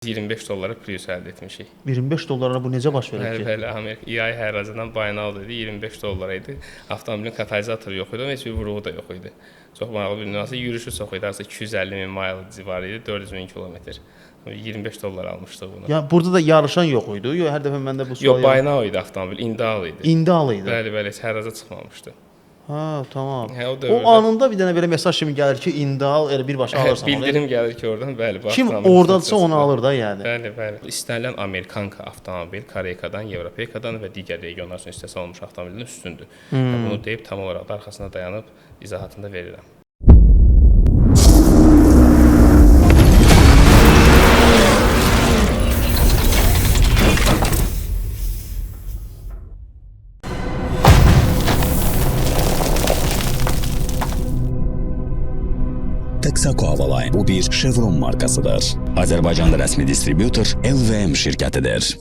$25 plus əldə etmişik. $25 bu necə baş verir ki? Bəli, Amerika EI hərracından bayanalı idi, $25 idi. Avtomobilin katalizatoru yox idi, amma heç bir vuruğu da yox idi. Çox maraqlı bir nüansı, yürüşü çox idi, artıq 250 min mile civarı idi, 400 min kilometr. $25 almışdıq bunu. Ya burada da yarışan yox idi. Yox, hər dəfə məndə bu sual. Yox, bayanalı idi avtomobil, indial idi. İndial idi. Bəli, heç hərraca çıxmamışdı. Ha, tamam. Hə, o anında bir dənə belə mesaj kimi gəlir ki, indial elə birbaşa alırsan. Bildirim gəlir ki, oradan bəli, bu kim ordadırsa onu alır da yəni. Bəli. İstənilən Amerikanka avtomobil Koreykadan, Avropaykadan və digər regionlar üçün istehsal olunmuş avtomobilin üstündür. Bunu deyib tam olaraq da arxasına dayanıb izahatını da verirəm. Texaco Havaline bu bir Chevron markasıdır. Azərbaycanda rəsmi distributor LVM şirkətidir.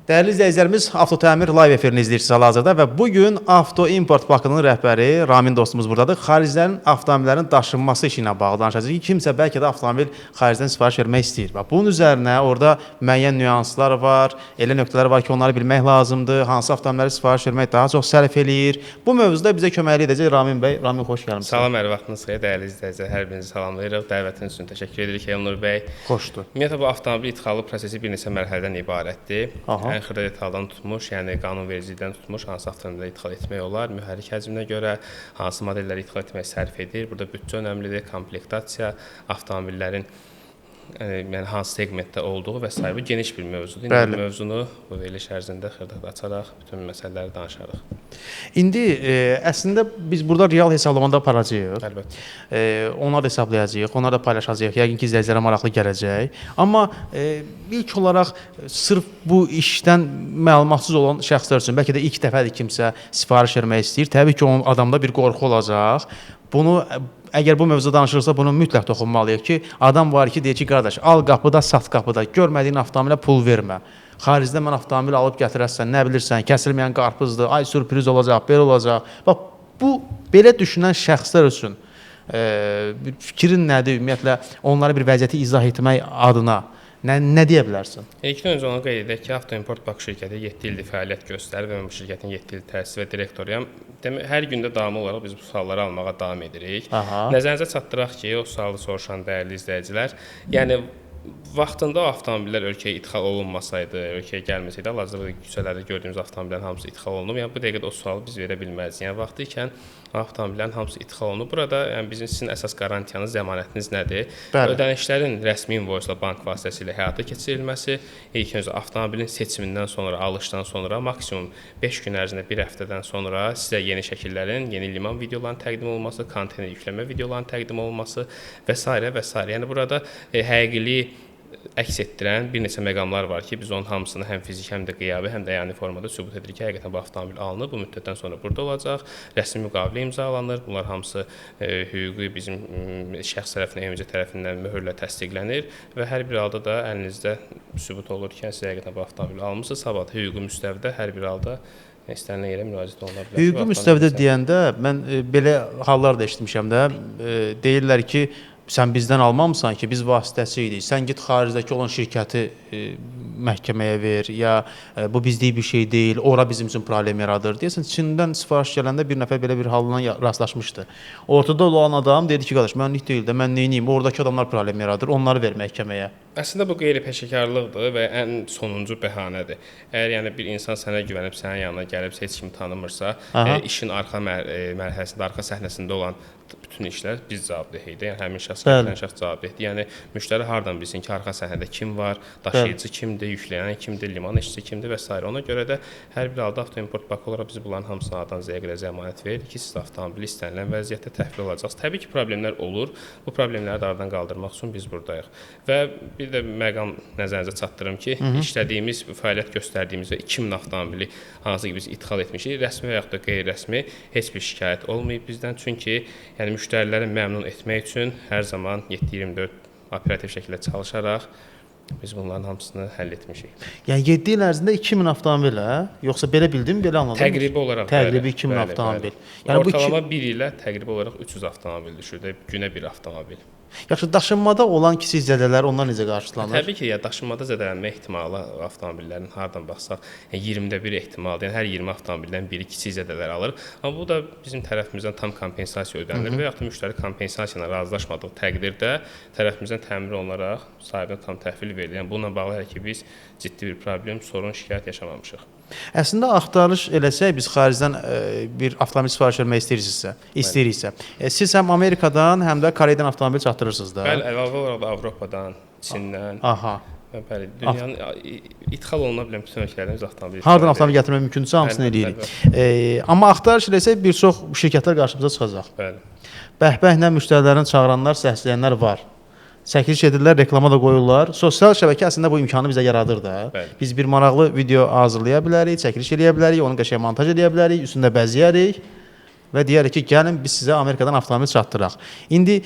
Dəyərli izləyicilərimiz, Avto Təmir live efirini izləyirsiniz hal-hazırda və bugün Avto İmport Bakının rəhbəri Ramin dostumuz buradadır. Xaricdən avtomobillərin daşınması işi ilə bağlı danışacağıq. Kimsə bəlkə də avtomobil xaricdən sifariş vermək istəyir. Bunun üzərinə orada müəyyən nüanslar var, elə nöqtələr var ki, onları bilmək lazımdır. Hansı avtomobilləri sifariş vermək daha çox sərf eləyir. Bu mövzuda bizə köməklik edəcək Ramin bəy. Ramin, xoş gəlmisiniz. Salam, hər vaxtınız xeyir, dəyərli izləyicilər. Hər birinizi salamlayırıq. Dəvətiniz üçün təşəkkür edirik Elnur bəy. Xoşdur. Ümumiyyətlə bu avtomobil idxalı prosesi bir neçə mərhələdən ibarətdir. Ən xırda detaldan tutmuş, yəni qanunvericilikdən tutmuş, hansı avtomobilləri idxal etmək olar, mühərrik həcminə görə hansı modelləri idxal etmək sərf edir. Burada büdcə önəmlidir, komplektasiya, avtomobillərin yəni hansı segmentdə olduğu və s. Bu geniş bir mövzudur. İndi bu mövzunu bu veriliş ərzində xırda açaraq bütün məsələləri danışarıq. İndi əslində biz burada real hesablamada aparacağıq. Əlbəttə. Onları da hesablayacağıq, onları da paylaşacağıq. Yəqin ki, izləyicilərə maraqlı gələcək. Amma ilk olaraq sırf bu işdən məlumatsız olan şəxslər üçün bəlkə də ilk dəfədir kimsə sifariş vermək istəyir. Təbii ki, onun adamda bir qorxu olacaq. Bunu əgər bu mövzuda danışırsa, bunu mütləq toxunmalıyıq ki, adam var ki, deyir ki, qardaş, al qapıda, sat qapıda, görmədiyin avtomobilə pul vermə. Xaricdən mən avtomobil alıb gətirərsən, nə bilirsən, kəsilməyən qarpızdır, ay sürpriz olacaq, belə olacaq. Bax, bu belə düşünən şəxslər üçün fikrin nədir? Ümumiyyətlə, onlara bir vəziyyəti izah etmək adına nə deyə bilərsən? İlkin öncə onu qeyd edək ki, Avto İmport Bakı şirkəti 7 ildir fəaliyyət göstərir və mən bu şirkətin 7 il təsis və direktoruyam. Demək, hər gündə davamlı olaraq biz bu sualları almağa davam edirik. Nəzərinizə çatdıraq ki, o sualı soruşan dəyərli izləyicilər, yəni vaxtında o avtomobillər ölkəyə idxal olunmasaydı, ölkəyə gəlməsəydi, hal-hazırda küçələrdə gördüyümüz avtomobillərin hamısı idxal olunub. Yəni bu dəqiqədə o sualı biz verə bilməzdik. Yəni vaxtı ikən o avtomobillərin hamısı idxal olunub. Burada yəni sizin əsas qarantiyanız, zəmanətiniz nədir? Ödənişlərin rəsmi invoysla bank vasitəsilə həyata keçirilməsi, ilk öncə avtomobilin seçimindən sonra, alışdan sonra maksimum 5 gün ərzində, bir həftədən sonra sizə yeni şəkillərin, yeni liman videolarının təqdim olunması, konteyner yükləmə videolarının təqdim olunması və s. və s. Yəni burada həqiqiliyi əks etdirən bir neçə məqamlar var ki, biz onun hamısını həm fiziki, həm də qiyabi, həm də yəni formada sübut edirik ki, həqiqətən bu avtomobil alınıb, bu müddətdən sonra burada olacaq, rəsmi müqavilə imzalanır, bunlar hamısı hüquqi bizim şəxs tərəfindən, MC tərəfindən möhürlə təsdiqlənir və hər bir halda da əlinizdə sübut olur ki, siz həqiqətən bu avtomobili almısınız, sabah hüquqi müstəvidə hər bir halda istənilən yerə müraciət oluna bilər. Hüquqi müstəvidə deyəndə mən belə hallar da eşitmişəm də, deyirlər ki, sən bizdən almamısan ki, biz vasitəçi idik. Sən git xaricdəki olan şirkəti məhkəməyə ver, ya bu bizlik bir şey deyil, ora bizim üçün problem yaradır. Deyəsən, Çindən sifariş gələndə bir nəfər belə bir halına rastlaşmışdı. Ortada olan adam dedi ki, qardaş, mənlik deyil də, mən neyniyim, oradakı adamlar problem yaradır, onları ver məhkəməyə. Əslində bu qeyri-peşəkarlıqdır və ən sonuncu bəhanədir. Əgər yəni bir insan sənə güvənib, sənin yanına gəlibsə, heç kimi tanımırsa, işin arxa mərhələsində, arxa səhnəsində olan bütün işlər biz cavabdehik. Yəni həmin şəxs şəxs cavabdehdir. Yəni müştəri hardan bilsin ki, arxa səhnədə kim var, daşıyıcı kimdir, yükləyən kimdir, liman işçisi kimdir və s. Ona görə də hər bir halda Avto İmport Bakı olaraq biz bunların hamısına A'dan Z-yə qədər zəmanət veririk ki, siz avtomobili istənilən vəziyyətdə təhvil alacaqsınız. Təbii ki, problemlər olur. Bu problemləri də aradan qaldırmaq üçün biz buradayıq. Və bir də məqam nəzərinizə çatdırım ki, işlədiyimiz, fəaliyyət göstərdiyimiz və 2000 avtomobili hansı ki biz idxal etmişik, rəsmi və yaxud da qeyri-rəsmi heç bir şikayət olmayıb bizdən. Çünki yəni müştəriləri məmnun etmək üçün hər zaman 7/24 operativ şəkildə çalışaraq Biz bunların hamısını həll etmişik. Yəni 7 il ərzində 2000 avtomobilə, yoxsa belə bildim, belə anladım. Təqribi olaraq təqribi 2000 avtomobil. Yəni ortalama 1 ilə təqribi olaraq 300 avtomobil düşür, günə bir avtomobil. Yaxşı, daşınmada olan kiçik zədələr onlar necə qarşılanır? Təbii ki, ya daşınmada zədələnmə ehtimalı avtomobillərin hardan baxsaq 20-də 1 ehtimaldır. Yəni hər 20 avtomobildən biri kiçik zədələr alır. Amma bu da bizim tərəfimizdən tam kompensasiya ödənilir və yaxud da müştəri kompensasiya ilə razılaşmadığı təqdirdə tərəfimizdən təmin olunaraq sahibinə tam təhvil verilir. Yəni bununla bağlı hələ ki biz ciddi bir problem, sorun, şikayət yaşamamışıq. Əslində axtarış eləsək biz xaricdən bir avtomobil sifariş vermək istəyiriksə, siz həm Amerikadan, həm də Koreyadan avtomobil çatdırırsınız da. Bəli, əlavə olaraq da Avropadan, Çindən. Aha. Bəli, dünyanın ixal oluna bilən bütün ölkələrdən biz avtomobil. Hardan avtomobil gətirmək mümkündürsə hamısını eləyirik. Amma axtarış eləsək bir çox şirkətlər qarşımıza çıxacaq. Bəli. Bəhbəhlə müştərilərini çağıranlar, səsləyənlər var. Çəkiliş edirlər, reklama da qoyurlar. Sosial şəbəkə əslində bu imkanı bizə yaradır da. Bəli. Biz bir maraqlı video hazırlaya bilərik, çəkiliş eləyə bilərik, onu qəşəng montaj eləyə bilərik, üstündə bəzəyərik və deyərik ki, gəlin biz sizə Amerikadan avtomobil çatdıraq. İndi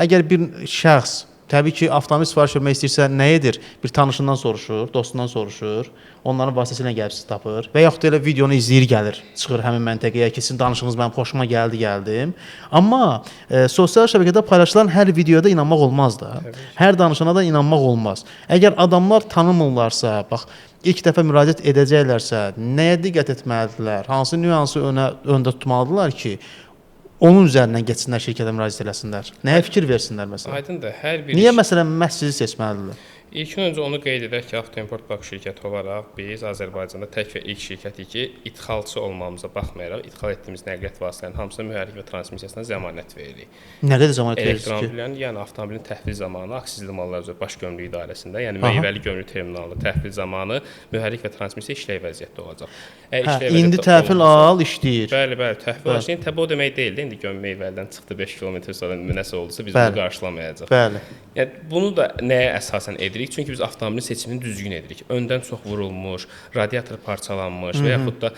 əgər bir şəxs təbii ki, avtomobil sifariş vermək istəyirsə nə edir? Bir tanışından soruşur, dostundan soruşur, onların vasitəsilə gəlib sizi tapır və yaxud da elə videonu izləyir gəlir, çıxır həmin məntəqəyə ki, sizin danışığınız mənim xoşuma gəldim. Amma sosial şəbəkədə paylaşılan hər videoda inanmaq olmaz da. Hər danışana da inanmaq olmaz. Əgər adamlar tanımırlarsa, bax ilk dəfə müraciət edəcəklərsə, nəyə diqqət etməlidirlər? Hansı nüansı öndə tutmalıdırlar ki, onun üzərindən getsinlər, şirkətə müraciət eləsinlər. Nəyə fikir versinlər məsələn? Aydındır, hər bir Niyə məsələn məhz sizi seçməlidirlər? İlk öncə onu qeyd edək ki, Avtoimport Bakı şirkəti olaraq biz Azərbaycanda tək və ilk şirkətik ki, idxalçı olmamıza baxmayaraq idxal etdiyimiz nəqliyyat vasitələrinin hamısına mühərrik və transmissiyasına zəmanət veririk. Nə qədər zəmanət verirsiniz ki? Elektromobillərin, yəni avtomobilin təhvil zamanı aksizli mallar üzrə Baş Gömrük İdarəsində, yəni meyvəli gömrük terminalında təhvil zamanı mühərrik və transmissiya işlək vəziyyətdə olacaq. İndi təhvil al, işləyir. Bəli, təxvil alışın təbii o demək deyil də, indi meyvəlidən çıxdı 5 kilometr sonra nəsə oldusa biz bunu qarşılamayacağıq. Bəli. Yəni bunu da nəyə əsasən edirik? Çünki biz avtomobilin seçimini düzgün edirik. Öndən çox vurulmuş, radiator parçalanmış və yaxud da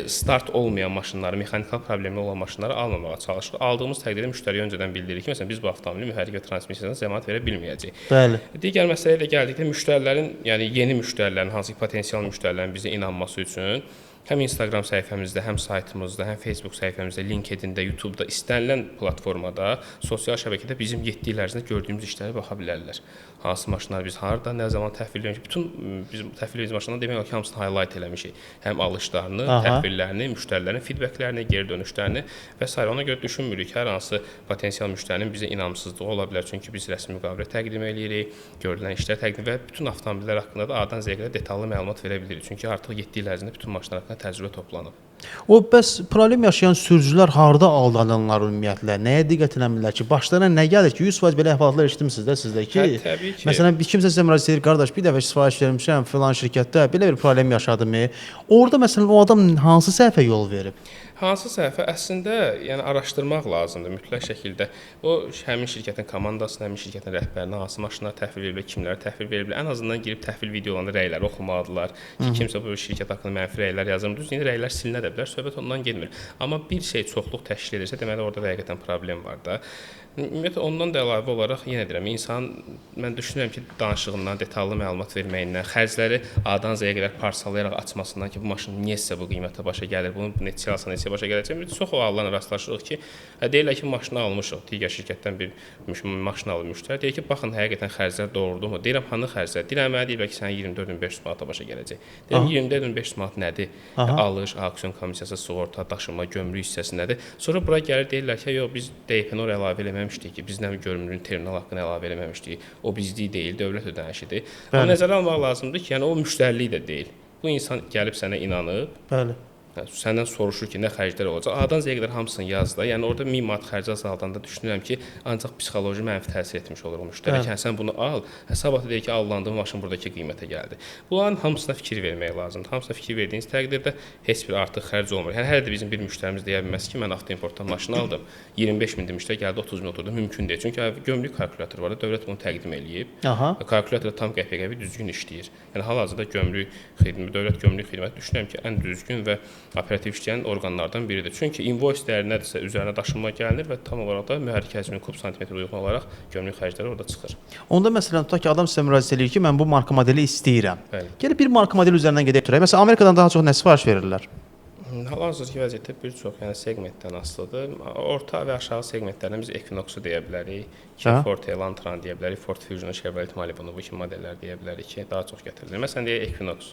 start olmayan maşınları, mexanikal problemli olan maşınları almamağa çalışırıq. Aldığımız təqdirdə müştəriyə öncədən bildiririk ki, məsələn biz bu avtomobili mühərrik və transmissiyasına zəmanət verə bilməyəcəyik. Bəli. Digər məsələyə də gəldikdə müştərilərin, yəni yeni müştərilərin, hansı ki potensial müştərilərin bizə inanması üçün həm Instagram səhifəmizdə, həm saytımızda, həm Facebook səhifəmizdə, LinkedIn-də, YouTube-da istənilən platformada, sosial şəbəkədə bizim 7 il ərzində gördüyümüz işlərə baxa bilərlər. Hansı maşınlar biz harda, nə zaman təhvil vermişik, bütün biz təhvil verdiğimiz maşınların demək olar ki, hamısını highlight eləmişik. Həm alışlarını, təhvillərini, müştərilərin feedbacklərini, geri dönüşlərini və s. Ona görə düşünmürük ki, hər hansı potensial müştərinin bizə inamsızlığı ola bilər. Çünki biz rəsmi müqavilə təqdim edirik, görülən işlər təqdim və bütün avtomobillər haqqında da A-dan Z-ə qədər detallı məlumat verə bilirik. Çünki artıq 7 il ərzində bütün maşınlar haqqında təcrübə toplanıb. O bəs problem yaşayan sürücülər harda aldanırlar ümumiyyətlə? Nəyə diqqət eləmirlər ki, başlarına nə gəlir ki, 100% belə əhvalatlar eşitmisiniz də sizdə ki, təbii ki. Məsələn, kimsə sizə müraciət edir, qardaş, bir dəfə sifariş vermişəm filan şirkətdə, belə bir problem yaşadım. Orada məsələn o adam hansı səhvə yol verib? Hansı səhvə əslində, yəni araşdırmaq lazımdır mütləq şəkildə. O həmin şirkətin komandasını, həmin şirkətin rəhbərinə hansı maşınlara təhvil veriblər, kimlərə təhvil veriblər. Ən azından girib təhvil videolarında rəyləri oxumalıdırlar ki, kimsə bu şirkət haqqında mənfi rəylər yazır. Düzdür, indi rəylər silinə də bilər, söhbət ondan getmir. Amma bir şey çoxluq təşkil edirsə, deməli orada həqiqətən problem var da. Ümumiyyətlə ondan da əlavə olaraq yenə deyirəm, insan mən düşünürəm ki, danışığından, detallı məlumat verməyindən, xərcləri A-dan Z-yə qədər parçalayaraq açmasından ki, bu maşın niyə sizə bu qiymətə başa gəlir, bunu neçə alsan, neçə başa gələcək. Biz çox o hallarla rastlaşırıq ki, deyirlər ki, maşını almışıq, digər şirkətdən bir maşın almışlar. Deyir ki, baxın həqiqətən xərclər doğrudumu? Deyirəm, hanı xərclər? Deyirəm, mənə deyirlər ki, sənin 24500 manata başa gələcək. Deyirəm, 24500 manat nədir? Alış, auksion komissiyası, sığorta, daşınma, gömrük hissəsi nədir? Sonra bura gəlir deyirlər ki, yox, biz DPN-or əlavə eləməmişdik ki, biz nə gömrüyün terminal haqqını əlavə eləməmişdik. O bizlik deyil, dövlət ödənişidir. Amma nəzərə almaq lazımdır ki, yəni o müştərilik də deyil. Bu insan gəlib sənə inanıb. Bəli. Səndən soruşur ki, nə xərclər olacaq. A-dan Z-yə qədər hamısını yaz da. Yəni orada 1000 manat xərc azaldanda düşünürəm ki, ancaq psixoloji mənfi təsir etmiş olur o müştəri. Yəni sən bunu al, sabah da deyir ki, allandığım maşın buradakı qiymətə gəldi. Bunların hamısına fikir vermək lazımdır. Hamısına fikir verdiyiniz təqdirdə heç bir artıq xərc olmur. Yəni hər də bizim bir müştərimiz deyə bilməz ki, mən avtoimportdan maşın aldım. 25 min demişlər, gəldi 30 min oturdu. Mümkün deyil. Çünki gömrük kalkulyator var da, dövlət bunu təqdim eləyib. Kalkulyator tam qəpik-qəpik düzgün işləyir. Yəni hal-hazırda gömrük xidməti, dövlət gömrük xidməti düşünürəm ki, ən düzgün və operativ işləyən orqanlardan biridir. Çünki invoice dəyəri nədirsə üzərinə daşınma gəlinir və tam olaraq da mühərrik həcmin kub santimetrə uyğun olaraq gömrük xərcləri orada çıxır. Onda məsələn tutaq ki, adam sizə müraciət edir ki, mən bu marka modeli istəyirəm. Bəli. Gəlib bir marka modeli üzərindən gedək görək. Məsələn, Amerikadan daha çox nə sifariş verirlər? Hal-hazırki vəziyyətdə bir çox segmentdən asılıdır. Orta və aşağı segmentlərdən biz Equinox-u deyə bilərik, Forte, Elantra deyə bilərik, Ford Fusion, Chevrolet Malibu bu kimi modellər deyə bilərik ki, daha çox gətirilir. Məsələn, deyək Equinox.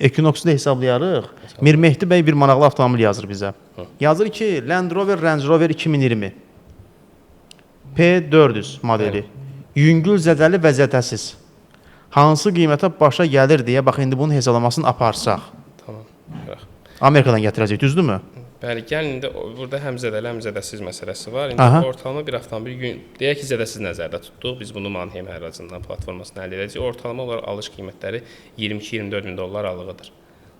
Equinox-u da hesablayarıq. Mir Mehdi bəy bir maraqlı avtomobil yazır bizə. Yazır ki, Land Rover Range Rover 2020 P400 modeli. Yüngül zədəli və zədəsiz. Hansı qiymətə başa gəlir deyə bax indi bunun hesablamasını aparsaq. Tamam. Bırax. Amerikadan gətirəcək, düzdürmü? Bəli, gəlin indi burada həm zədəli, həm zədəsiz məsələsi var. İndi ortalama bir avtomobil deyək ki, zədəsiz nəzərdə tutduq. Biz bunu Mannheim hərracından platformasından əldə edəcəyik. Ortalama olaraq alış qiymətləri 22-24 min dollar aralığıdır.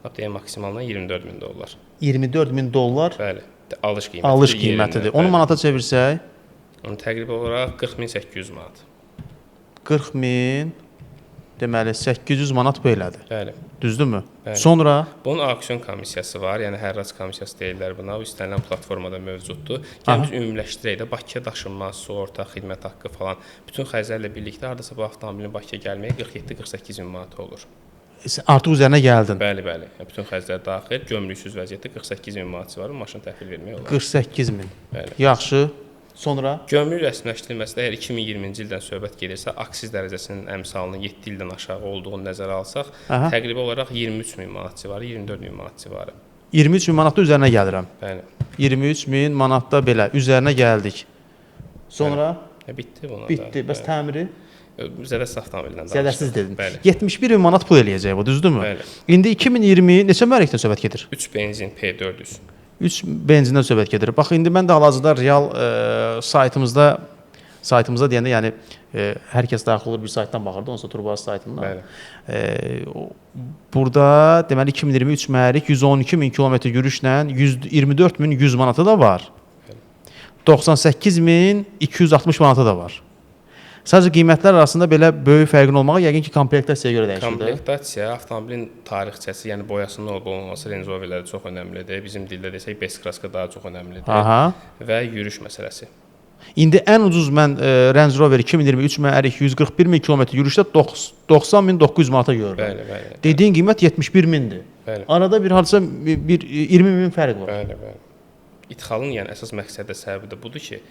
Lap deyək maksimaldan 24 min dollar. 24 min dollar? Bəli, alış qiymətidir. Alış qiymətidir. Onu manata çevirsək? Onu təqribən olaraq 40.800 manat. 40.000 deməli 800 manat belədir. Bəli. Düzdürmü? Bəli. Sonra bunun auksion komissiyası var, yəni hərrac komissiyası deyirlər buna. O istənilən platformada mövcuddur. Yəni biz ümumiləşdirək də Bakıya daşınma, sığorta, xidmət haqqı falan bütün xərclərlə birlikdə hardasa bu avtomobilin Bakıya gəlməyə 47-48 min manat olur. Artıq üzərinə gəldin. Bəli, bəli. Bütün xərclər daxil, gömrüksüz vəziyyətdə 48 min manat civarı maşın təhvil vermək olar. 48 min. Bəli. Yaxşı. Sonra gömrük rəsmiləşdirilməsində əgər 2020-ci ildən söhbət gedirsə, aksiz dərəcəsinin əmsalının 7 ildən aşağı olduğunu nəzərə alsaq, təqribən olaraq 23 min manat civarı, 24 min manat civarı. 23 min manatda üzərinə gəlirəm. Bəli. 23 min manatda belə üzərinə gəldik. Sonra bitdi buna. Bitdi. Bəs təmiri? Zədəsiz avtomobildən danışırıq. Zədəsiz dedin. Bəli. 71 min manat pul eləyəcək bu, düzdürmü? Bəli. İndi 2020 neçə mühərrikdən söhbət gedir? 3 benzin P400. 3 benzindən söhbət gedir. Bax indi mən də hal-hazırda real saytımızda deyəndə, yəni hər kəs daxil olur bir saytdan baxırdı, onsa Turbaz saytından. Bəli. Burada deməli 2023 mühərrik 112 min kilometr yürüşlə 124 min 100 manatı da var. 98 min 260 manatı da var. Sadəcə qiymətlər arasında belə böyük fərqin olmağı yəqin ki, komplektasiyaya görə dəyişir. Komplektasiya, avtomobilin tarixçəsi, yəni boyasının olub-olmaması Range Roverlərdə çox önəmlidir. Bizim dildə desək, best kraska daha çox önəmlidir. Aha. Və yürüş məsələsi. İndi ən ucuz mən Range Rover 2023 mühərrik 141 min kilometr yürüşdə 90.900 manata görürəm. Bəli, bəli. Dediyin qiymət 71 mindir. Bəli. Arada bir hardasa bir 20 min fərq var. Bəli, bəli. İdxalın yəni əsas məqsədi də səbəbi də budur ki,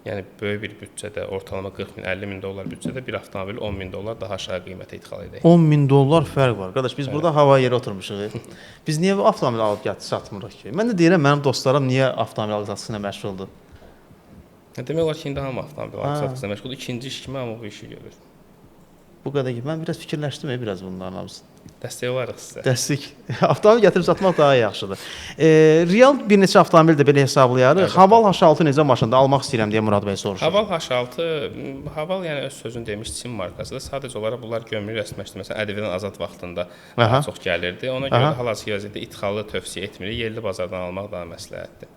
yəni böyük bir büdcədə, ortalama 40 min, 50 min dollar büdcədə bir avtomobil 10 min dollar daha aşağı qiymətə ixal edək. 10 min dollar fərq var. Qardaş, biz burada hava yeri oturmuşuq. Biz niyə avtomobil alıb satmırıq ki? Mən də deyirəm, mənim dostlarım niyə avtomobil alıb-satması ilə məşğuldur? Demək olar ki, indi hamı avtomobil alıb-satması ilə məşğuldur. İkinci iş kimi hamı bu işi görür. Bu qədər ki, mən biraz fikirləşdim biraz bunların hamısını. Dəstək olarıq sizə. Dəstək. Avtomobil gətirib satmaq daha yaxşıdır. Real bir neçə avtomobil də belə hesablayarıq. Evet. Haval H6 necə maşında almaq istəyirəm deyə Murad bəy soruşur. Haval H6, Haval yəni öz sözünü demiş Çin markasıdır. Sadəcə olaraq bunlar gömrük rəsmiləşdirməsi ƏDV-dən azad vaxtında daha çox gəlirdi. Ona görə də hal-hazırki vəziyyətdə idxalı tövsiyə etmirik. Yerli bazardan almaq daha məsləhətdir.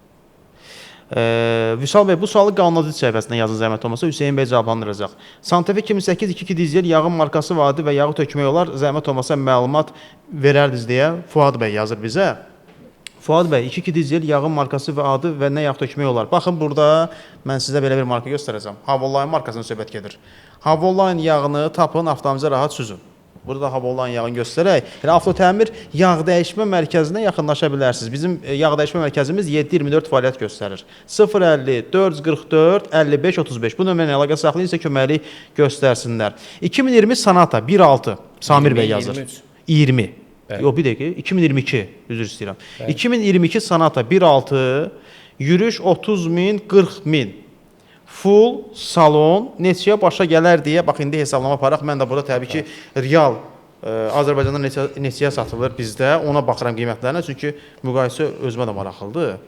Vüsal bəy, bu sualı qanunedici səhifəsində yazın zəhmət olmasa Hüseyn bəy cavablandıracaq. Santa Fe 2008 2 dizel yağın markası vardı və yağı tökmək olar. Zəhmət olmasa məlumat verərdiniz deyə Fuad bəy yazır bizə. Fuad bəy, 2 dizel yağın markası və adı və nə yağ tökmək olar. Baxın burada mən sizə belə bir marka göstərəcəm. Havoline markasının söhbət gedir. Havoline yağını tapın, avtomobilinizə rahat süzün. Burada Havoline yağını göstərək. Yəni avtotəmir yağ dəyişmə mərkəzinə yaxınlaşa bilərsiniz. Bizim yağ dəyişmə mərkəzimiz 7/24 fəaliyyət göstərir. 050 444 55 35. Bu nömrələ əlaqə saxlayın, sizə köməklik göstərsinlər. 2020 Sonata 1.6 Samir bəy yazır. 20. Yox, bir dəqiqə. 2022 üzr istəyirəm. 2022 Sonata 1.6 yürüş 30 min 40 min. Full salon neçəyə başa gələr deyə bax indi hesablama aparaq. Mən də burada təbii ki real Azərbaycanda neçəyə satılır bizdə. Ona baxıram qiymətlərinə, çünki müqayisə özümə də maraqlıdır.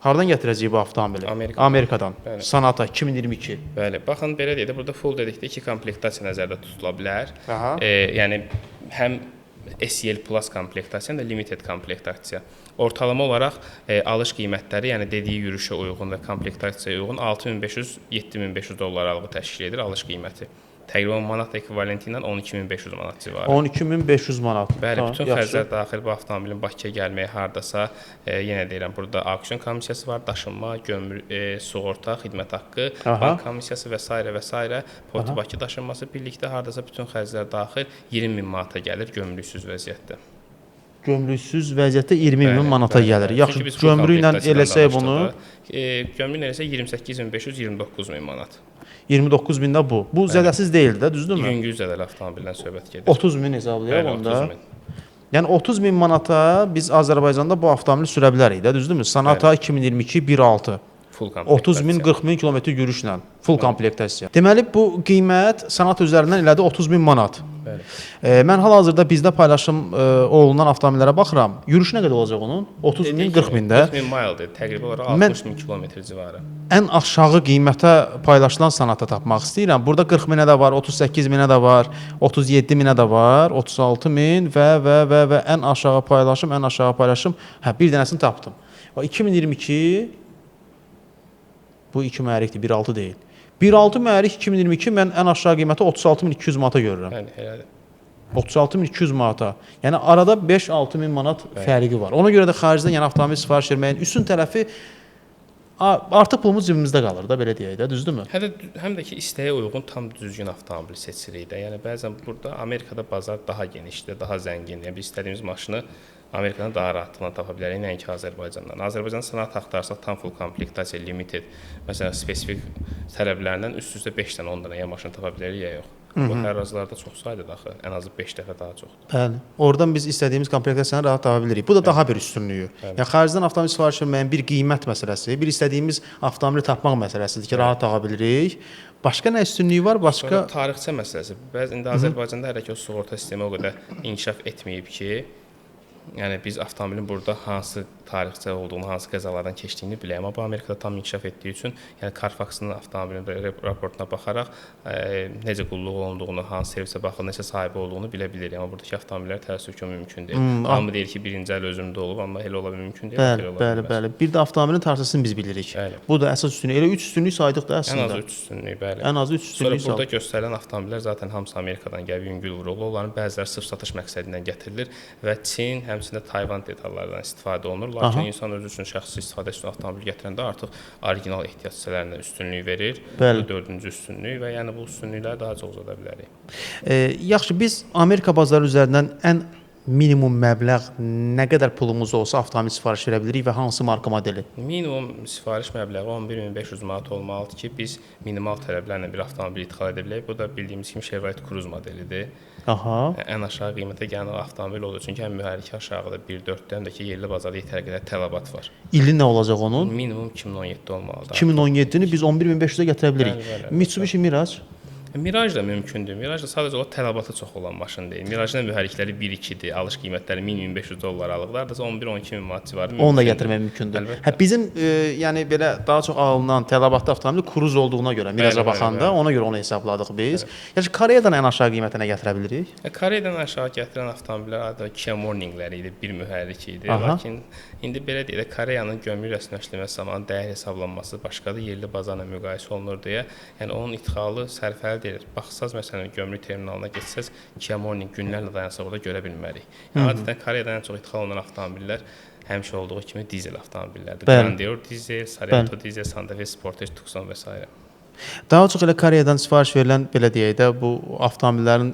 Hardan gətirəcəyik bu avtomobili? Amerikadan. Bəli. Sonata 2022. Bəli. Baxın belə deyək də burada full dedikdə 2 komplektasiya nəzərdə tutula bilər. Yəni həm SEL Plus komplektasiya, həm də Limited komplektasiya. Ortalama olaraq alış qiymətləri, yəni dediyi yürüşə uyğun və komplektasiyaya uyğun 6500-7500 dollar aralığı təşkil edir alış qiyməti. təqribən manat ekvivalenti ilə 12500 manat civarı. 12500 manat. Bəli, bütün xərclər daxil bu avtomobilin Bakıya gəlməyi hardasa, yenə deyirəm, burada auksion komissiyası var, daşınma, sığorta, xidmət haqqı, bank komissiyası və s. Portu Bakı daşınması birlikdə hardasa bütün xərclər daxil 20 min manata gəlir gömrüksüz vəziyyətdə. Gömrüksüz vəziyyətdə 20 min manata gəlir. Yaxşı, gömrüklə eləsək bunu? Gömrüklə eləsək 28500, 29000 manat. 29 min də bu. Bu zədəsiz deyil də, düzdürmü? Yüngül zədəli avtomobildən söhbət gedir. 30 min hesablayaq onda. 30 min. Yəni 30 min manata biz Azərbaycanda bu avtomobili sürə bilərik də, düzdürmü? Sonata 2022 1.6. 30 min, 40 min kilometr yürüşlə, full komplektasiya. Deməli, bu qiymət Sonata üzərindən elədi 30 min manat. Bəli. Mən hal-hazırda bizdə paylaşım olunan avtomobillərə baxıram. Yürüş nə qədər olacaq onun? 30 min, 40 min də. 40 min miledir, təqribən olaraq 60 min kilometr civarı. Ən aşağı qiymətə paylaşılan Sonata tapmaq istəyirəm. Burada 40 minə də var, 38 minə də var, 37 minə də var, 36 min və ən aşağı paylaşım. Hə, bir dənəsini tapdım. 2022 bu 2 mühərrikdir, 1.6 deyil. 1.6 mühərrik 2022 mən ən aşağı qiyməti 36.200 manata görürəm. Yəni elədir. 36.200 manata. Yəni arada 5-6 min manat fərqi var. Ona görə də xaricdən yəni avtomobil sifariş verməyin üstün tərəfi artıq pulumuz cibimizdə qalır da, belə deyək də, düzdürmü? Həm də ki, istəyə uyğun tam düzgün avtomobil seçirik də. Yəni bəzən burada Amerikada bazar daha genişdir, daha zəngindir. Yəni biz istədiyimiz maşını Amerikadan daha rahatlıqla tapa bilərik, nəinki Azərbaycandan. Azərbaycan Sonata axtarsaq tam full komplektasiya, limited, məsələn, spesifik tələblərdən üst-üstə 5 dənə, 10 dənə ya maşın tapa bilərik, ya yox. Bu hər razılarda çox sayıdır axı, ən azı 5 dəfə daha çoxdur. Bəli. Oradan biz istədiyimiz komplektasiyanı rahat tapa bilirik. Bu da daha bir üstünlüyü. Yəni xaricdən avtomobil sifariş verməyin bir qiymət məsələsi, bir istədiyimiz avtomobili tapmaq məsələsidir ki, rahat tapa bilirik. Başqa nə üstünlüyü var? Başqa sonra tarixçə məsələsi. İndi Azərbaycanda hələ ki o sığorta sistemi o qədər inkişaf etməyib ki, yəni biz avtomobilin burada hansı tarixçə olduğunu, hansı qəzalardan keçdiyini bilək. Amma bu Amerikada tam inkişaf etdiyi üçün, yəni Carfax-ın avtomobilin raportuna baxaraq necə qulluq olunduğunu, hansı servisə baxır, necə sahibi olduğunu bilə bilirik. Amma buradakı avtomobillər təəssüf ki, mümkün deyil. Hamı deyir ki, birinci əl özümdə olub, amma elə ola mümkün deyil. Bəli. Bir də avtomobilin tarixçəsini biz bilirik. Bəli. Bu da əsas üstünlük. Elə 3 üstünlük saydıq da əslində. Ən azı 3 üstünlük, bəli. Ən azı 3 üstünlük. Sonra burada göstərilən avtomobillər zaten hamısı Amerikadan gəlib yüngül vurulur. Onların bəziləri sırf satış məqsədindən gətirilir və Çin, həmçinin Tayvan detallardan istifadə olunur. Lakin insan özü üçün şəxsi istifadə üçün avtomobil gətirəndə artıq orijinal ehtiyac hissələrinə üstünlük verir. Bu dördüncü üstünlük və yəni bu üstünlükləri daha çox uzada bilərik. Yaxşı, biz Amerika bazarı üzərindən ən minimum məbləğ nə qədər pulumuz olsa avtomobil sifariş verə bilirik və hansı marka modeli? Minimum sifariş məbləği 11500 manat olmalıdır ki, biz minimal tələblərlə bir avtomobil idxal edə bilək. Bu da bildiyimiz kimi Chevrolet Cruze modelidir. Ən aşağı qiymətə gələn avtomobil olur. Çünki həm mühərriki aşağıda 1.4-də, həm də ki, yerli bazarda yetər qədər tələbat var. İli nə olacaq onun? Minimum 2017 olmalıdır. 2017-ni biz 11500-ə gətirə bilirik. Mitsubishi Mirage? Mirage da mümkündür. Mirage da sadəcə o tələbatı çox olan maşın deyil. Mirage-ın mühərrikləri 1-2-dir. Alış qiymətləri minimum $500 alırlar. Da 11-12 min manat civarı mümkündür. Onu da gətirmək mümkündür. Hə, bizim yəni belə daha çox alınan tələbatlı avtomobil Cruze olduğuna görə Mirage-a baxanda ona görə onu hesabladıq biz. Yəni Koreyadan ən aşağı qiymətə nə gətirə bilirik? Koreyadan aşağı gətirən avtomobillər adətən Kia Morning-ləri idi, bir mühərrik idi. Lakin indi belə deyək də Koreyanın gömrük rəsmiləşdirməsi zamanı dəyər hesablanması başqadır, yerli bazarla müqayisə olunur deyə. Yəni onun idxalı sərfəli deyil. Baxsaz məsələn gömrük terminalına getsəz Kia Morning günlərlə dayansaq orada görə bilmərik. Yəni adətən Koreyadan ən çox idxal olunan avtomobillər həmişə olduğu kimi dizel avtomobillərdir. Grandeur dizel, Sorento dizel, Santa Fe Sportage, Tucson və s. Daha çox elə Koreyadan sifariş verilən, belə deyək də, bu avtomobillərin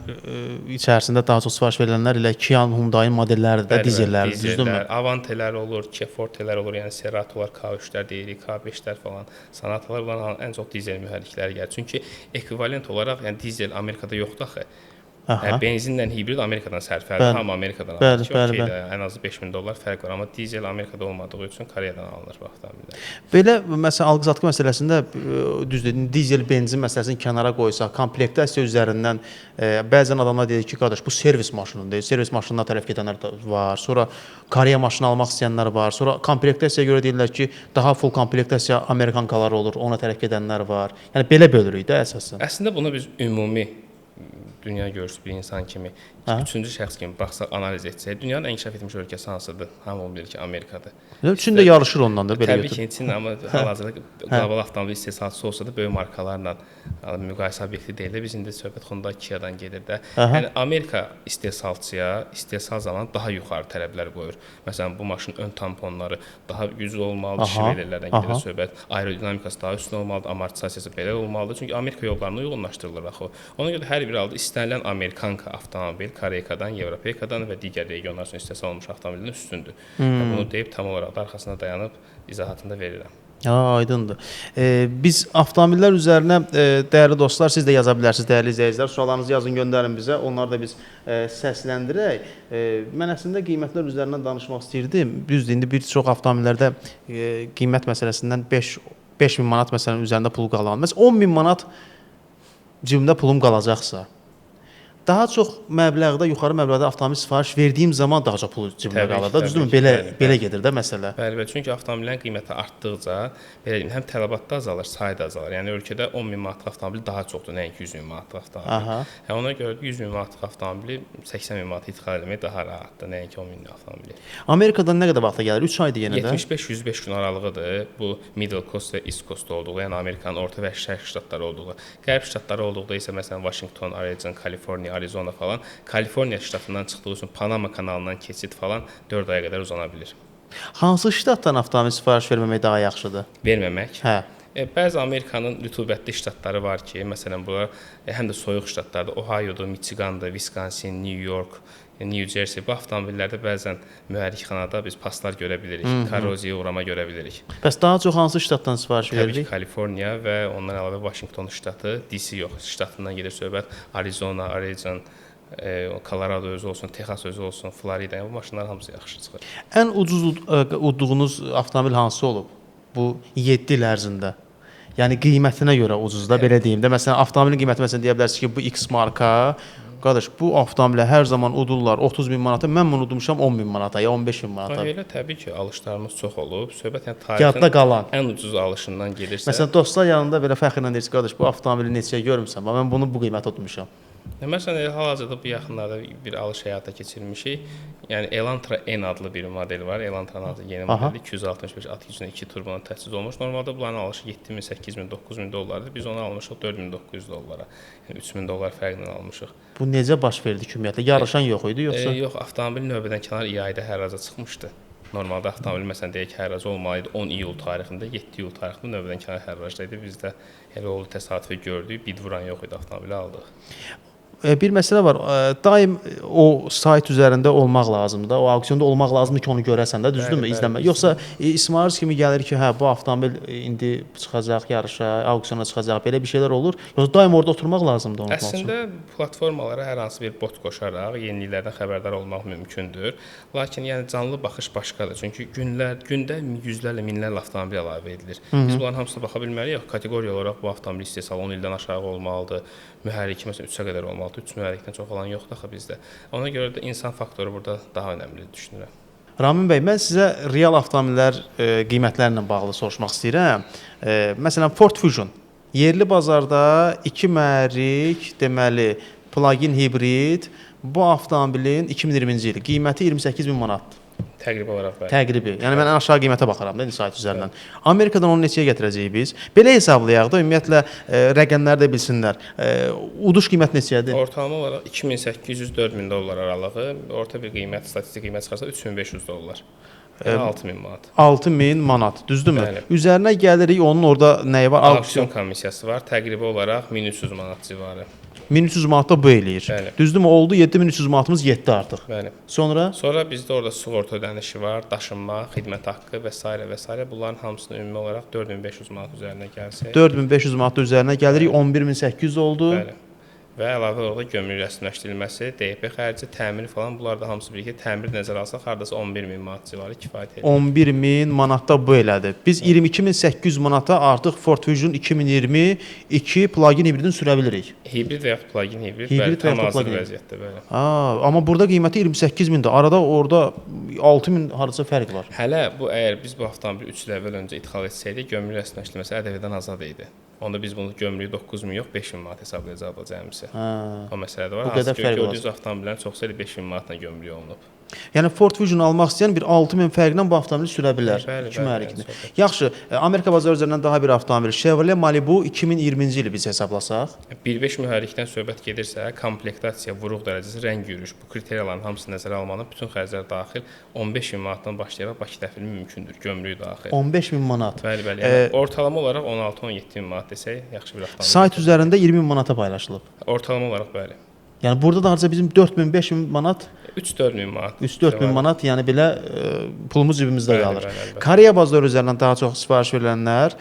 içərisində daha çox sifariş verilənlər elə Kia, Hyundai modelləridir də, dizellərdir, düzdürmü? Avantelər olur, Kia Fortelər olur, yəni Ceratolar, K3-lər deyirik, K5-lər falan, Sonatalar bunların ən çox dizel mühərrikləri gəlir. Çünki ekvivalent olaraq, yəni dizel Amerikada yoxdur axı. Benzinlə hibrid Amerikadan sərfəlidir, hamı Amerikadan alır ki, ən azı $5000 fərq var, amma dizel Amerikada olmadığı üçün Koreyadan alınır bu avtomobillər. Belə məsələn alqı-satqı məsələsində düzdür, dizel benzin məsələsini kənara qoysaq, komplektasiya üzərindən bəzən adamlar deyir ki, qardaş bu servis maşınıdır, servis maşınına tərəf gedənlər var, sonra Koreya maşını almaq istəyənlər var, sonra komplektasiyaya görə deyirlər ki, daha full komplektasiya Amerikankalar olur, ona tərəf gedənlər var. Yəni belə bölürük də əsasən. Əslində bunu biz ümumi dünya görüşlü bir insan kimi, üçüncü şəxs kimi baxsaq, analiz etsək, dünyanın ən inkişaf etmiş ölkəsi hansıdır? Hamı bilir ki, Amerikadır. Çin də yarışır ondan da belə Təbii ki, Çin amma hal-hazırda qlobal avtomobil istehsalçısı olsa da böyük markalarla müqayisə obyekti deyil də. Biz indi söhbət Hyundai Kia-dan gedir də. Yəni Amerika istehsalçıya istehsal zamanı daha yuxarı tələblər qoyur. Məsələn, bu maşının ön tamponları daha güclü olmalıdır, şivelerlərdən gedir söhbət. Aerodinamikası daha üstün olmalıdır, amortisasiyası belə olmalıdır. Çünki Amerika yollarına uyğunlaşdırılır axı. Ona görə də hər bir halda istənilən Amerikanka avtomobil Koreykadan, Avropaykadan və digər regionlar üçün istehsal olmuş avtomobildən üstündür. Bunu deyib tam olaraq da arxasına dayanıb izahatını da verirəm. Aydındır. Biz avtomobillər üzərinə dəyərli dostlar, siz də yaza bilərsiniz, dəyərli izləyicilər. Suallarınızı yazın, göndərin bizə. Onları da biz səsləndirək. Mən əslində qiymətlər üzərindən danışmaq istəyirdim. Düzdür, indi bir çox avtomobillərdə qiymət məsələsindən 5000 manat məsələn üzərində pul qalan. Məsələn 10000 manat cibimdə pulum qalacaqsa, daha çox məbləğdə, yuxarı məbləğdə avtomobil sifariş verdiyim zaman daha çox pul cibimdə qalır da. Düzdürmü? Belə gedir də məsələ. Bəli, çünki avtomobillərin qiyməti artdıqca, belə deyim, həm tələbat da azalır, sayı da azalır. Yəni ölkədə 10000 manatlıq avtomobil daha çoxdur, nəinki 100000 manatlıq avtomobil. Ona görə 100000 manatlıq avtomobili 80000 manat idxal etmək daha rahatdır, nəinki 10000 avtomobili. Amerikadan nə qədər vaxta gəlir? 3 aydır yenə də. 75-105 gün aralığıdır. Bu middle coast və east coast olduğu, yəni Amerikanın orta və şərq ştatları olduğu. Qərb ştatları olduğu isə məsələn Washington, Oregon, Kaliforniya, Arizona falan, Kaliforniya ştatından çıxdığı üçün Panama kanalından keçid falan 4 aya qədər uzana bilir. Hansı ştatdan avtomobil sifariş verməmək daha yaxşıdır? Verməmək? Hə. Bəzi Amerikanın rütubətli ştatları var ki, məsələn bunlar həm də soyuq ştatlardır. Ohio'dur, Michigan'dır, Wisconsin, New York, New Jersey. Bu avtomobillərdə bəzən mühərrikxanada biz paslar görə bilirik, korroziya uğrama görə bilirik. Bəs daha çox hansı ştatdan sifariş veririk? Təbii ki, Kaliforniya və ondan əlavə Washington ştatı, DC yox, ştatından gedir söhbət. Arizona, Oregon, Colorado özü olsun, Texas özü olsun, Florida, bu maşınlar hamısı yaxşı çıxır. Ən ucuz udduğunuz avtomobil hansı olub bu 7 il ərzində? Yəni qiymətinə görə ucuz da, belə deyim də. Məsələn, avtomobilin qiyməti məsələn deyə bilərsiniz ki, bu X marka, qardaş, bu avtomobilə hər zaman udurlar 30000 manata, mən bunu udmuşam 10000 manata ya 15000 manata. Elə təbii ki, alışlarımız çox olub. Söhbət yəni tarixin qalan ən ucuz alışından gedirsə. Məsələn, dostlar yanında belə fəxrlə deyir ki, qardaş, bu avtomobili neçəyə görmüsən? Mən bunu bu qiymətə utmuşam. Məsələn, hal-hazırda bu yaxınlarda bir alış həyata keçirmişik. Yəni Elantra N adlı bir model var. Elantranın adı yeni modeldir. 265 at gücünə 2 turbonla təchiz olunmuş. Normalda bunların alışı 7000, 8000, 9000 dollardır. Biz onu almışıq 4900 dollara. Yəni 3000 dollar fərqlə almışıq. Bu necə baş verdi ki, ümumiyyətlə? Yarışan yox idi yoxsa? Yox, avtomobil növbədən kənar yayda hərraca çıxmışdı. Normalda avtomobil məsələn deyək ki, hərrac olmalıydı 10 iyul tarixində, 7 iyul tarixində növbədən kənar hərracda idi. Biz də elə oldu təsadüfi gördük, bid vuran yox idi, avtomobili aldıq. Bir məsələ var. Daim o sayt üzərində olmaq lazımdır. O auksionda olmaq lazımdır ki, onu görəsən də, düzdürmü? İzləmək. Yoxsa İsmail kimi gəlir ki, hə bu avtomobil indi çıxacaq yarışa, auksiona çıxacaq, belə bir şeylər olur. Yoxsa daim orada oturmaq lazımdır onun üçün. Əslində platformalara hər hansı bir bot qoşaraq yeniliklərdən xəbərdar olmaq mümkündür. Lakin yəni canlı baxış başqadır. Çünki gündə yüzlərlə, minlərlə avtomobil əlavə edilir. Biz bunların hamısına baxa bilməliyik. Kateqoriya olaraq bu avtomobil istehsalı 10 ildən aşağı olmalıdır. Mühərriki məsələn 3-ə qədər olmalıdır. 3 mühərrikdən çox olan yoxdur axı bizdə. Ona görə də insan faktoru burada daha önəmlidir düşünürəm. Ramin bəy, mən sizə real avtomobillər qiymətlərlə bağlı soruşmaq istəyirəm. Məsələn, Ford Fusion yerli bazarda 2 mühərrik, deməli, plug-in hibrid bu avtomobilin 2020-ci il qiyməti 28000 manatdır. Təqribi olaraq bəli. Təqribi. Yəni mən ən aşağı qiymətə baxıram da sayt üzərindən. Amerikadan onu neçəyə gətirəcəyik biz? Belə hesablayaq da ümumiyyətlə rəqəmləri də bilsinlər. Uduş qiymət neçədir? Ortalama olaraq 2800-4000 dollar aralığı, orta bir qiymət, statistik qiymət çıxarsa 3500 dollar. Yəni 6000 manat. 6000 manat, düzdürmü? Bəli. Üzərinə gəlirik, onun orada nəyi var? Auksion komissiyası var. Təqribi olaraq 1300 manat civarı. 1300 manat da bu eləyir. Bəli. Düzdürmü? Oldu 7300 manatımız yetdi artıq. Bəli. Sonra bizdə orada sığorta ödənişi var, daşınma, xidmət haqqı və s. Bunların hamısını ümumi olaraq 4500 manat üzərinə gəlsə. 4500 manat üzərinə gəlirik, 11800 oldu. Bəli. Və əlavə olaraq gömrük rəsmiləşdirilməsi, DP xərci, təmir falan bunlar da hamısı birlikdə təmir nəzərə alsaq hardasa 11000 manat civarı kifayət edir. 11000 manatda bu elədi. Biz 22800 manata artıq Ford Fusion 2022 plug-in hibridini sürə bilirik. Hibrid və ya plug-in hibrid tam hazır vəziyyətdə belə. Amma burada qiyməti 28000-dir. Arada orada 6000 hardasa fərq var. Hələ bu əgər biz bu avtomobili 3 il əvvəl öncə idxal etsəydik, gömrük rəsmiləşdirməsi ƏDV-dən azad idi. Onda biz bunu gömrüyü 9000 yox, 5000 manat hesablayacaqdıq cəmisi. O məsələ də var. Bu qədər fərq var. Gördüyünüz avtomobillərin çoxsu elə 5000 manatla gömrük olunub. Yəni Ford Fusion almaq istəyən bir 6000 fərqlə bu avtomobili sürə bilər. İki mühərrikli. Yaxşı, Amerika bazarı üzərindən daha bir avtomobil Chevrolet Malibu 2020-ci ili biz hesablasaq, 1.5 mühərrikdən söhbət gedirsə, komplektasiya, vuruq dərəcəsi, rəng yürüyüş, bu kriteriyaların hamısı nəzərə alınmalı, bütün xərclər daxil 15000 manatdan başlayaraq Bakı dəfili mümkündür, gömrüyü daxil. 15000 manat. Bəli, bəli. Yəni ortalama olaraq 16-17 min manat desək, yaxşı bir avtomobil. Sayt üzərində 20000 manata paylaşılıb. Ortalama olaraq bəli. Yəni burada da harca bizim 4000-5000 manat 3-4 min manat. 3-4 min manat, yəni belə pulumuz cibimizdə Bəli, qalır. bəli, bəli. Koreya bazarı üzərindən daha çox sifariş verilənlər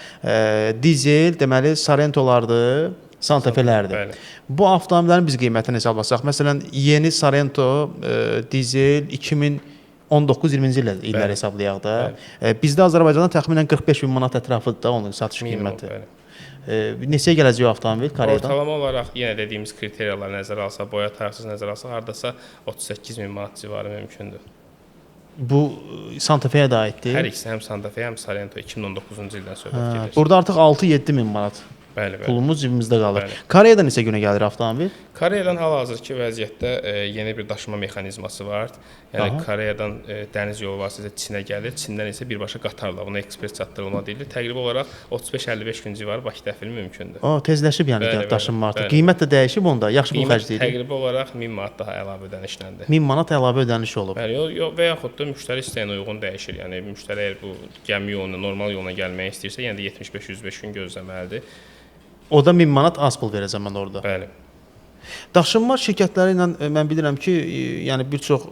dizel, deməli Sarentolardır, Santa Fe-lərdir. Bəli. Bu avtomobillərin biz qiymətini hesablasaq, məsələn, yeni Sarento dizel 2019-20-ci illər hesablayaq da. Bizdə Azərbaycanda təxminən 45000 manat ətrafıdır da onun satış qiyməti. Bəli. Neçəyə gələcək o avtomobil Koreyadan? Ortalama olaraq yenə dediyimiz kriteriyalar nəzərə alsa, boya tayaqsız nəzərə alsa, hardasa 38000 manat civarı mümkündür. Bu Santa Fe-yə də aiddir. Hər ikisi həm Santa Fe, həm Sorento 2019-cu ildən söhbət gedir. Burada artıq 6-7 min manat Bəli, bəli. pulumuz cibimizdə qalır. Bəli. Koreyadan neçə günə gəlir avtomobil? Koreyadan hal-hazırki vəziyyətdə yeni bir daşıma mexanizması var. Yəni Koreyadan dəniz yolu vasitəsilə Çinə gəlir, Çindən isə birbaşa qatarla buna ekspres çatdırılma deyilir. Təqribi olaraq 35-55 gün civarı Bakı dəfili mümkündür. Tezləşib yəni Bəli, daşınma artıq. bəli. Qiymət də dəyişib onda. Yaxşı pul Qiymət xərcləyir. təqribi olaraq 1000 manat daha əlavə ödənişləndir. 1000 manat əlavə ödəniş olub. Bəli, və yaxud da müştəri istəyinə uyğun dəyişir. Yəni müştəri əgər bu gəmi yoluna, normal yola gəlmək istəyirsə, yəni də 75-105 gün gözləməlidir. O da 1000 manat az pul verəcəm mən orada. Bəli. Daşınma şirkətləri ilə mən bilirəm ki, yəni bir çox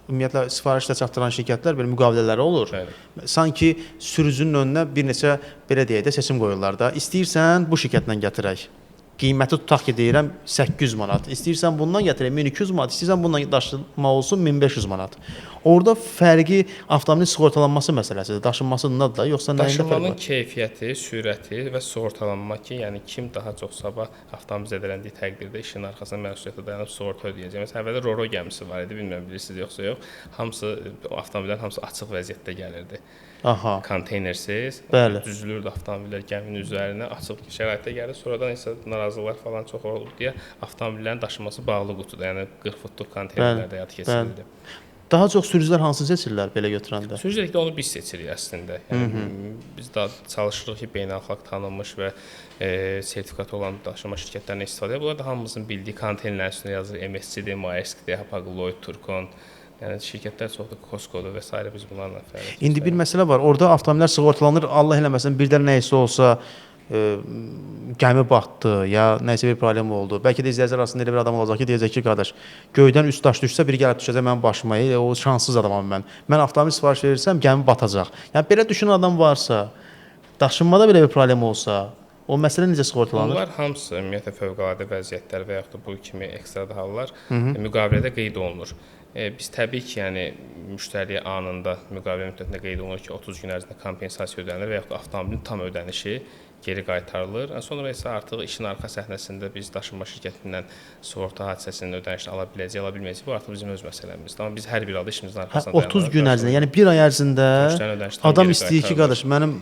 ümumiyyətlə sifarişlə çatdıran şirkətlər belə müqavilələri olur. Bəli. Sanki sürücünün önünə bir neçə belə deyək də seçim qoyurlar da. İstəyirsən bu şirkətlə gətirək. Qiyməti tutaq ki, deyirəm 800 manat. İstəyirsən bundan gətirək 1200 manat, istəyirsən bundan daşınma olsun 1500 manat. Orada fərqi avtomobilin sığortalanması məsələsidir. Daşınmasındadır da, yoxsa nəyində fərq Daşınmanın var? keyfiyyəti, sürəti və sığortalanma ki, yəni kim daha çox sabah avtomobil zədələndiyi təqdirdə işin arxasında məsuliyyətə dayanıb sığorta ödəyəcək. Məsələn, əvvəldə Roro gəmisi var idi, bilmirəm bilirsiniz yoxsa yox. Hamısı avtomobillərin hamısı açıq vəziyyətdə gəlirdi. Aha. Konteynersiz. Bəli. Düzülürdü avtomobillər gəminin üzərinə, açıq şəraitdə gəldi. Sonradan isə narazılıqlar falan çox oldu deyə avtomobillərin daşınması bağlı qutuda, yəni 40 futluq konteynerlərdə həyata keçirildi. Daha çox sürücülər hansını seçirlər belə götürəndə? Sürücülükdə onu biz seçirik əslində. Yəni biz daha çalışırıq ki, beynəlxalq tanınmış və sertifikatı olan daşıma şirkətlərindən istifadə. Bunlar da hamımızın bildiyi konteynerlərin üstünə yazır MSC-dir, Maersk-dir, Hapag-Lloyd, Turcon. Yəni şirkətlər çoxdur, Costco-dur və s. biz bunlarla fəaliyyət. İndi bir məsələ var. Orada avtomobillər sığortalanır. Allah eləməsin, birdən nə isə olsa gəmi batdı ya nəsə bir problem oldu. Bəlkə də izləyicilər arasında elə bir adam olacaq ki, deyəcək ki, qardaş, göydən üst daş düşsə biri gəlib düşəcək mənim başıma. O şanssız adamam mən. Mən avtomobil sifariş verirsəm, gəmi batacaq. Yəni belə düşünən adam varsa, daşınmada belə bir problem olsa, o məsələ necə sığortalanır? Bunlar hamısı ümumiyyətlə fövqəladə vəziyyətlər və yaxud da bu kimi ekstra hallar müqavilədə qeyd olunur. Biz təbii ki, yəni müştəriyə anında müqavilə müddətində qeyd olunur ki, 30 gün ərzində kompensasiya ödənilir və yaxud da avtomobilin tam ödənişi geri qaytarılır. Sonra isə artıq işin arxa səhnəsində biz daşınma şirkətindən sığorta hadisəsinin ödənişini ala biləcəyik, ala bilməyəcəyik. Bu artıq bizim öz məsələmizdir. Amma biz hər bir halda işimizin arxasında dayanırıq. 30 gün ərzində, yəni 1 ay ərzində adam istəyir ki, qardaş, mənim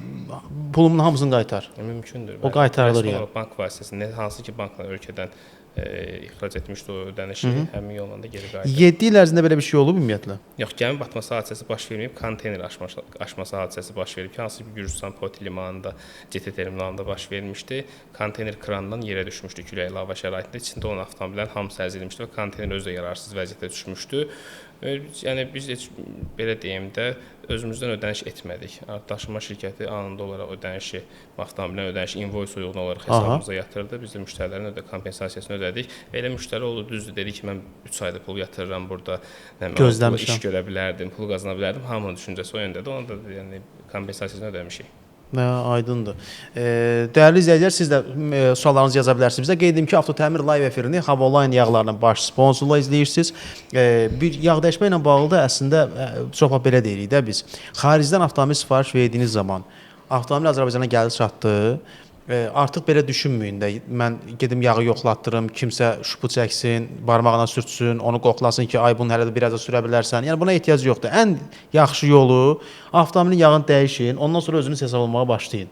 pulumun hamısını qaytar. Mümkündür. O qaytarılır yəni. Bank vasitəsilə, hansı ki bankla ölkədən ixrac etmişdi o ödənişi, həmin yolla da geri qaytarır. 7 il ərzində belə bir şey olub ümumiyyətlə? Yox, gəmi batması hadisəsi baş verməyib, konteyner aşması hadisəsi baş verib ki, hansı ki Gürcüstan Poti limanında, CT terminalında baş vermişdi. Konteyner krandan yerə düşmüşdü külək lava şəraitində. İçində olan avtomobillərin hamısı əzilmişdi və konteyner özü də yararsız vəziyyətdə düşmüşdü. Yəni biz heç belə deyim də özümüzdən ödəniş etmədik. Daşıma şirkəti anında olaraq ödənişi, avtomobilin ödənişi invoice uyğun olaraq hesabımıza yatırdı. Biz də müştərilərin kompensasiyasını ödədik. Və elə müştəri oldu, düzdür, dedi ki, mən 3 ayda pul yatırıram burada. Mən iş görə bilərdim, pul qazana bilərdim. Hamının düşüncəsi o yöndədir. Onu da yəni kompensasiyasını ödəmişik. Aydındır. Dəyərli izləyicilər, siz də suallarınızı yaza bilərsiniz. Bizə qeyd edim ki, Avtotəmir live efirini Havoline yağlarının baş sponsorluğu izləyirsiniz. Bir yağ dəyişmə ilə bağlı da əslində çox belə deyirik də biz. Xaricdən avtomobil sifariş verdiyiniz zaman avtomobil Azərbaycana gəlib çatdı. Artıq belə düşünməyin də. Mən gedim yağı yoxlatdırım, kimsə şupu çəksin, barmağına sürtsün, onu qoxlasın ki, ay bunu hələ də biraz da sürə bilərsən. Yəni buna ehtiyac yoxdur. Ən yaxşı yolu avtomobilin yağını dəyişin, ondan sonra özünüz hesab almağa başlayın.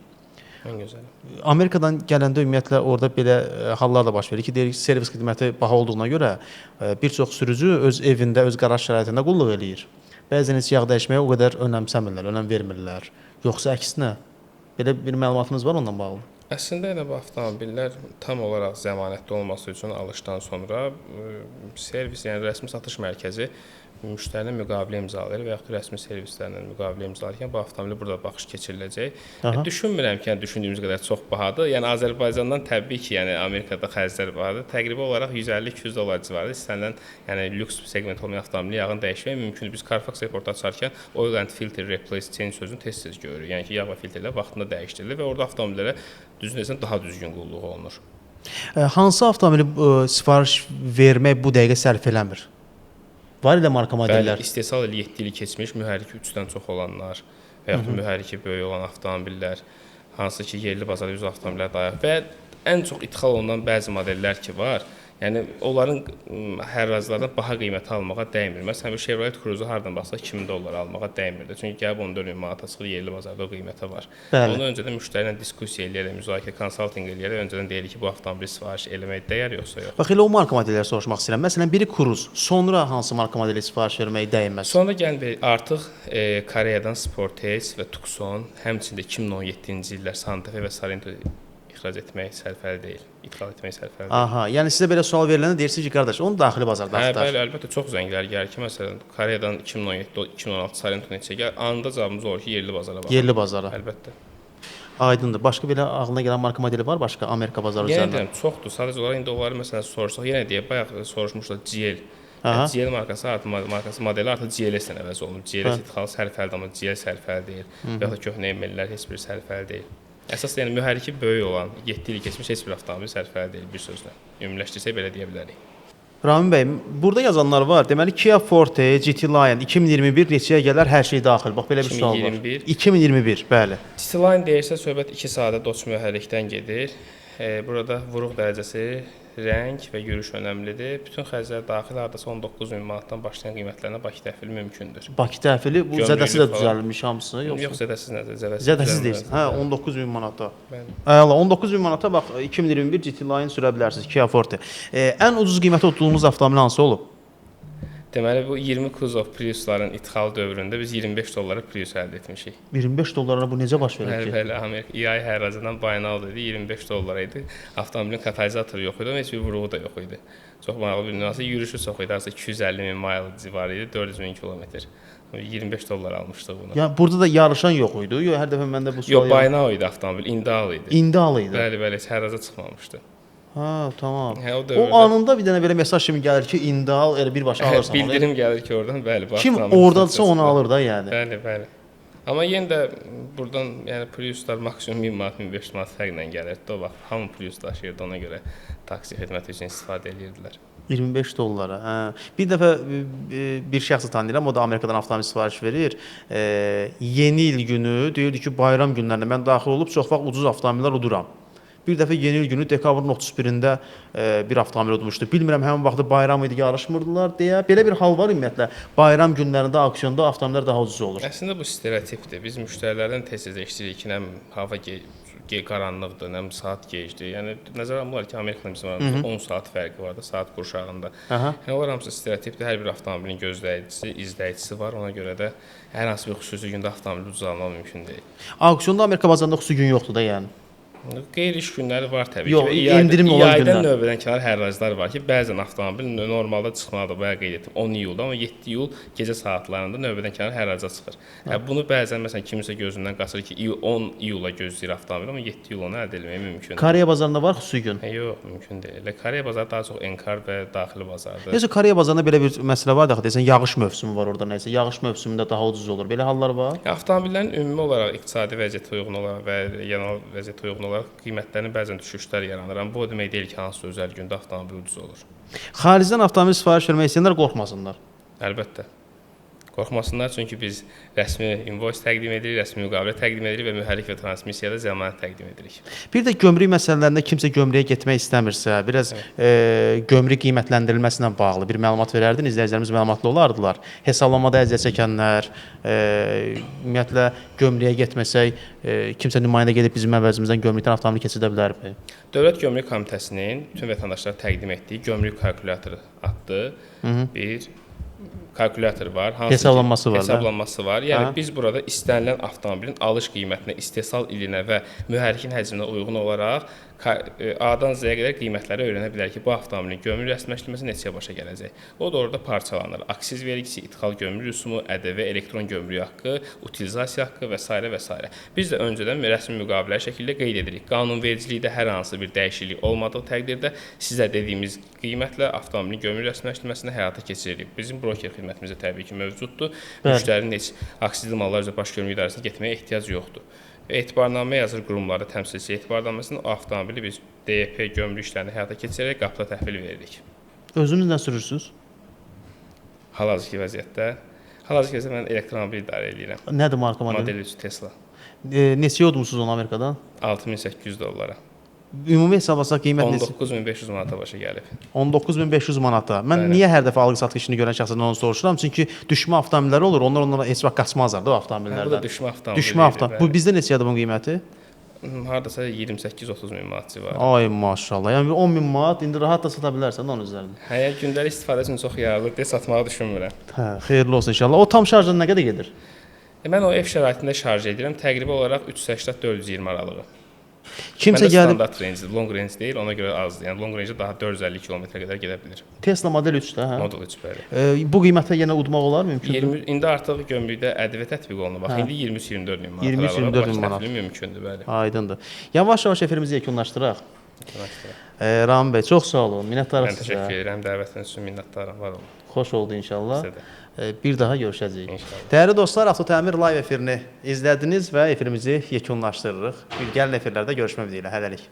Ən gözəl. Amerikadan gələndə ümumiyyətlə orada belə hallar da baş verir ki, deyirik servis xidməti baha olduğuna görə bir çox sürücü öz evində, öz qaraj şəraitində qulluq eləyir. Bəzən heç yağ dəyişməyə o qədər önəmsəmirlər, önəm vermirlər. Yoxsa əksinə. Belə bir məlumatınız var onunla bağlı? Əslində elə bu avtomobillər tam olaraq zəmanətli olması üçün alışdan sonra servis, yəni rəsmi satış mərkəzi müştərinə müqavilə imzalayır və yaxud da rəsmi servislərlə müqavilə imzalarkən bu avtomobili burada baxış keçiriləcək. Düşünmürəm ki, yəni düşündüyümüz qədər çox bahadır. Yəni Azərbaycandan təbii ki, yəni Amerikada xərclər bahadır. Təqribi olaraq 150-200 dollar civarı istənilən, yəni lüks segment olmayan avtomobilin yağını dəyişmək mümkündür. Biz Carfax reportu açarkən oil and filter replace change sözünü tez-tez görürük. Yəni ki, yağ və filtrlər vaxtında dəyişdirilir və orada avtomobillərə düzgün desəm daha düzgün qulluq olunur. Hansı avtomobili sifariş vermək bu dəqiqə sərf eləmir? Var elə marka modellər. Bəli, istehsal ili 7 ili keçmiş, mühərriki 3-dən çox olanlar və yaxud mühərriki böyük olan avtomobillər, hansı ki, yerli bazara üzv avtomobillər dayanır və ən çox idxal olunan bəzi modellər ki var, yəni onların hərrazlardan baha qiyməti almağa dəymir. Məsələn, bir Chevrolet Cruze hardan baxsaq 2000 dollar almağa dəymirdi. Çünki gəlib 14 min manata çıxır, yerli bazarda o qiymətə var. Bəli. Onu öncədən müştəri ilə diskussiya eləyərək, müzakirə, konsaltinq eləyərək öncədən deyirik ki, bu avtomobili sifariş eləmək dəyər yoxsa yox. Bax elə o marka modelləri soruşmaq istəyirəm. Məsələn, biri Cruze, sonra hansı marka modeli sifariş vermək dəyməz? Sonra gəlin artıq Koreyadan Sportage və Tucson, həmçində 2017-ci illər Santa Fe və Sorento ixrac etmək sərfəli deyil, idxal etmək sərfəli deyil. Aha, yəni sizə belə sual veriləndə deyirsiniz ki, qardaş, onu daxili bazarda axtar. Bəli, əlbəttə çox zənglər gəlir ki, məsələn, Koreyadan 2017-2016 Sorento neçə gəlir, anında cavabımız olur ki, yerli bazara baxın. Yerli bazara. Əlbəttə. Aydındır. Başqa belə ağlına gələn marka modeli var, başqa Amerika bazarı üzərində? Yenə deyirəm, çoxdur. Sadəcə olaraq indi onları məsələn sorsaq, yenə deyə bayaq soruşmuşlar GL. GL markası artıq modeli artıq GLS-lə əvəz olunub. GLS idxal sərfəlidir, amma GL sərfəli deyil. Və ya da köhnə emellər heç biri sərfəli deyil. Əsas yəni mühərriki böyük olan, 7 il keçmiş heç bir avtomobil sərfəli deyil bir sözlə. Ümumiləşdirsək belə deyə bilərik. Ramin bəy, burada yazanlar var. Deməli Kia Forte, GT Line 2021 neçəyə gələr, hər şey daxil. Bax belə bir sual var. 2021, bəli. GT Line deyirsə söhbət 2 sadə Dodge mühərrikdən gedir. Burada vuruq dərəcəsi, rəng və yürüyüş önəmlidir. Bütün xərclər daxil hardasa 19 min manatdan başlayan qiymətlərinə Bakı təhvili mümkündür. Bakı təhvili bu zədəsi də düzəldilmiş hamısı, yoxsa? Yox, zədəsiz nədir? Zədəsiz deyil. Hə, 19 min manata. Əla, 19 min manata bax 2021 GT Line sürə bilərsiniz Kia Forte. Ən ucuz qiymətə tutduğumuz avtomobil hansı olub? Deməli bu 20 kuzov Priusların idxal dövründə biz 25 dollara Prius əldə etmişik. 25 dollara bu necə baş verir ki? Bəli, Amerika EI hərracından bayanalı idi, 25 dollar idi. Avtomobilin katalizatoru yox idi, amma heç bir vuruğu da yox idi. Çox maraqlı bir nüansı, yürüyüşü çox idi, artıq 250 min mile civarı idi, 400 min kilometr. 25 dollar almışdıq bunu. Yəni burada da yarışan yox idi. Yox, hər dəfə məndə bu sual. Yox, bayanalı idi avtomobil, indi al idi. İndi al idi. Bəli, heç hərraca çıxmamışdı. Ha, tamam. Hə, o anında bir dənə belə mesaj kimi gəlir ki, indi al, elə birbaşa alırsan. Bildirim gəlir ki, oradan bəli, bu kim ordadsa onu alır da, yəni. Bəli. Amma yenə də burdan yəni Priuslar maksimum 1000 manat, 1500 manat fərqlə gəlirdi. O vaxt hamı Prius daşıyırdı, ona görə taksi xidməti üçün istifadə edirdilər. 25 dollara. Hə. Bir dəfə bir şəxsi tanıyıram, o da Amerikadan avtomobil sifariş verir. Yeni il günü deyirdi ki, bayram günlərində mən daxil olub çox vaxt ucuz avtomobillər uduram. Bir dəfə yeni il günü dekabrın 31-də bir avtomobil udmuşdu. Bilmirəm həmin vaxtda bayram idi, yarışmırdılar deyə. Belə bir hal var ümumiyyətlə. Bayram günlərində auksionda avtomobillər daha ucuz olur. Əslində bu stereotipdir. Biz müştərilərdən tez-tez eşidirik ki, həm hava qaranlıqdır, həm saat gecdir. Yəni nəzərə alırlar ki, Amerikada bizim aramızda 10 saat fərqi var da, saat qurşağında. Yəni onlar hamısı stereotipdir. Hər bir avtomobilin gözləyicisi, izləyicisi var. Ona görə də hər hansı bir xüsusi gündə avtomobili ucuz almaq mümkün deyil. Auksionda Amerika bazarında xüsusi gün yoxdur da, yəni. Qeyri-iş günləri var təbii ki. Yox, endirim olan günlər. İyaydan növbədən kənar hərraclar var ki, bəzən avtomobil normalda çıxmalıdır, bayaq qeyd etdim, 10 iyulda, amma 7 iyul gecə saatlarında növbədən kənar hərraca çıxır. Bunu bəzən məsələn kimisə gözündən qaçır ki, 10 iyula gözləyir avtomobil, amma 7 iyul onu əldə etmək mümkündür. Koreya bazarında var xüsusi gün? Yox, mümkün deyil. Koreya bazarı daha çox enkar və daxili bazardır. Necə Koreya bazarında belə bir məsələ var da, desən yağış mövsümü var orada nəsə. Yağış mövsümündə daha ucuz olur. Belə hallar var? Avtomobillərin ümumi olaraq iqtisadi vəziyyətə uyğun olaraq və yanal vəziyyətə uyğun olaraq qiymətlərin bəzən düşüşlər yaranır. Amma bu o demək deyil ki, hansı özəl gündə avtomobil ucuz olur. Xaricdən avtomobil sifariş vermək istəyənlər qorxmasınlar. Əlbəttə. Qorxmasınlar, çünki biz rəsmi invoice təqdim edirik, rəsmi müqavilə təqdim edirik və mühərrik və transmissiyada zəmanət təqdim edirik. Bir də gömrük məsələlərində kimsə gömrüyə getmək istəmirsə, biraz gömrük qiymətləndirilməsi ilə bağlı bir məlumat verərdin, izləyicilərimiz məlumatlı olardılar. Hesablamada əziyyət çəkənlər, ümumiyyətlə gömrüyə getməsək, kimsə nümayəndə gedib bizim əvəzimizdən gömrükdən avtomobil keçidə bilərmi? Dövlət Gömrük Komitəsinin bütün vətəndaşlara təqdim etdiyi gömrük kalkulatoru adlı bir kalkulyator var, hesablanması var. Hesablanması var. Yəni biz burada istənilən avtomobilin alış qiymətinə, istehsal ilinə və mühərrikin həcminə uyğun olaraq A-dan Z-yə qədər qiymətləri öyrənə bilərik ki, bu avtomobilin gömrük rəsmiləşdirilməsi neçəyə başa gələcək. O da orada parçalanır. Aksiz vergisi, idxal gömrük rüsumu, ƏDV, elektron gömrük haqqı, utilizasiya haqqı və s. və s. Biz də öncədən rəsmi müqavilə şəkildə qeyd edirik. Qanunvericilikdə hər hansı bir dəyişiklik olmadığı təqdirdə sizə dediyimiz qiymətlə avtomobilin gömrük rəsmiləşdirilməsini həyata keçiririk. Bizim broker xidmətimizdə təbii ki mövcuddur. Müştərinin heç aksizli mallar üzrə baş gömrük idarəsinə getməyə ehtiyac yoxdur. Etibarnamə yazır qurumları təmsilçi etibarnaməsinin o avtomobili biz DP gömrük işlərini həyata keçirərək qapıda təhvil veririk. Özünüz nə sürürsüz? Hal-hazırki vəziyyətdə mən elektromobil idarə edirəm. Nədir marka modeli? Model 3 Tesla. Neçəyə udmusunuz onu Amerikadan? $6,800. Ümumi hesablasaq qiymət neçə? 19.500 manata başa gəlib. 19.500 manata. Mən niyə hər dəfə alıq-satıq işini görən şəxslərdən onu soruşuram? Çünki düşmə avtomobilləri olur. Onlar onlara heç vaxt qaçmazlar da o avtomobillərdən. Bu da düşmə avtomobil. Düşmə avtomobil. Bu bizdə neçədir bunun qiyməti? Hardasa 28-30 min manat civarı. Ay maşallah. Yəni 10 min manat indi rahat da sata bilərsən onun üzərində. Hə, gündəlik istifadə üçün çox yararlıdır deyə satmağı düşünmürəm. Hə, xeyirli olsun inşallah. O tam şarjla nə qədər gedir? Mən o ev şəraitində şarj edirəm. Təqribi olaraq 380-420 aralığı. Kimsə gəlib standart range, long range deyil, ona görə azdır. Yəni long range daha 450 kilometrə qədər gedə bilir. Tesla Model 3-də, hə? Model 3 bəli. Bu qiymətə yenə udmaq olar mümkündür? İndi artıq gömrükdə ədv tətbiq olunur. Bax, indi 23-24 min manat. 23-24 min manat. Mümkündür, bəli. Aydındır. Yavaş-yavaş efirimizi yekunlaşdıraq. Rahim bəy, çox sağ olun. Minnətdarıq sizə. Mən təşəkkür edirəm. Dəvətiniz üçün minnətdaram. Var olun. Xoş oldu inşallah. Sizə də. Bir daha görüşəcəyik. İnşallah. Dəyərli dostlar, Avtotəmir live efirini izlədiniz və efirimizi yekunlaşdırırıq. Gəlin efirlərdə görüşmək ümidi ilə. Hələlik.